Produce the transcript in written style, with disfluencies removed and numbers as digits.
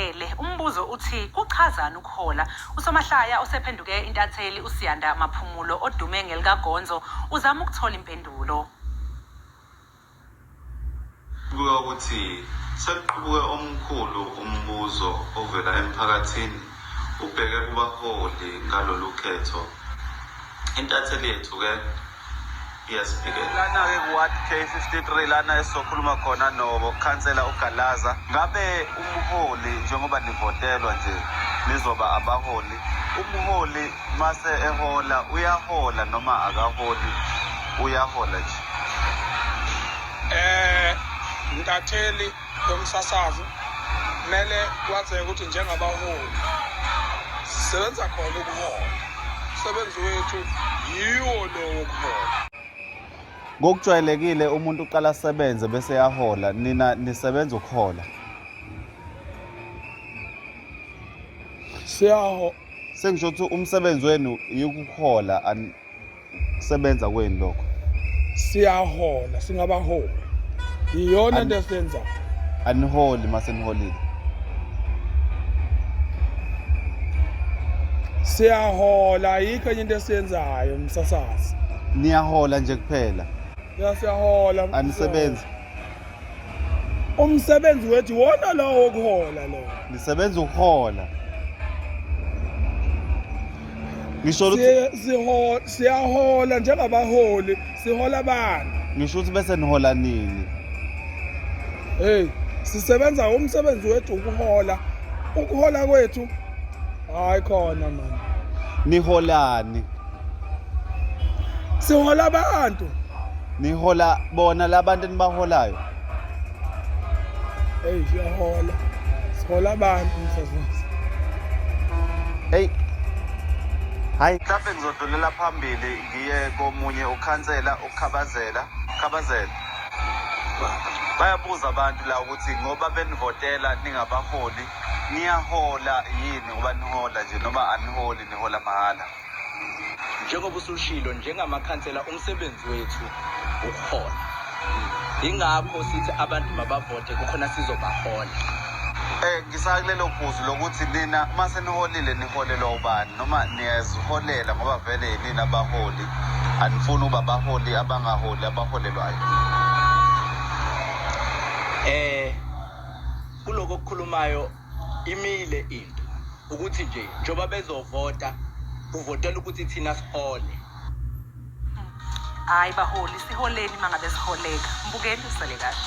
Sibhekele umbuzo uthi kuchazana ukuhola. USomahlaya osephenduke intatheli uSiyanda Maphumulo odume ngelikaGonzo uzama ukuthola impendulo. Kuya ukuthi sekuqubuke omkhulu umbuzo ovela emphakathini ubheke kubaholi ngalolu khetho. Intatheli yethu ke iyasibhekela lana ke kuward K53 lana esizokhuluma khona nokhansela uGalaza. Ngabe umholi njengoba nivotelwa nje nizoba abaholi, umholi mase ehola uyahola noma akaholi uyahola nje? Intatheli yomsasazo kumele kwazeke ukuthi njengabaholi sisebenza khona ukuhola. Umsebenzi wethu yiwo lo wokuhola. Ngokujwayelekile umuntu uqala asebenze bese yahola, nina nisebenza ukuhola. Sengisho ukuthi umsebenzi wenu yikuhola sebenza kwenu lokho. Siyahola singabaholi. Iyona into esenza. Aniholi mase niholile. Siyahola ayikho into esiyenzayo umsasazi. Niyahola nje kuphela. Siyahola. Anisebenzi. Umsebenzi wethu wona lo wokuhola lo. Nisebenza ukuhola. Ngisho ukuthi siyahola njengabaholi, sihola abantu. Ngisho ukuthi bese nihola nini? Sisebenza umsebenzi wethu ukuhola. Ukuhola kwethu hayi khona manje. Niholani? Sihola abantu. Nihola bona labantu enibaholayo? Siyahola. Sihola abantu umsasazi. Hayi mhlawumbe ngizodlulela phambili ngiye komunye ukhansela uKhabazela. Bayabuza abantu la ukuthi ngoba benivotela ningabaholi niyahola yini ngoba nihola nje noma aniholi nihola mahala? Njengoba usushilo njengamakhansela umsebenzi wethu ukuhola. Ingakho sithi abantu mabavote kukhona sizobahola. Ngisakulelo phuzu lokuthi nina mase niholile niholelwa ubani noma niyaziholela ngoba vele nina abaholi anifuni ukuba abaholi abangaholi abaholelwayo. Kuloko okukhulumayo imile into ukuthi nje njoba bezovota kuvotela ukuthi thina sihole. Hayi baholi siholeni mangabe siholeka. Mbukeni usale kahle.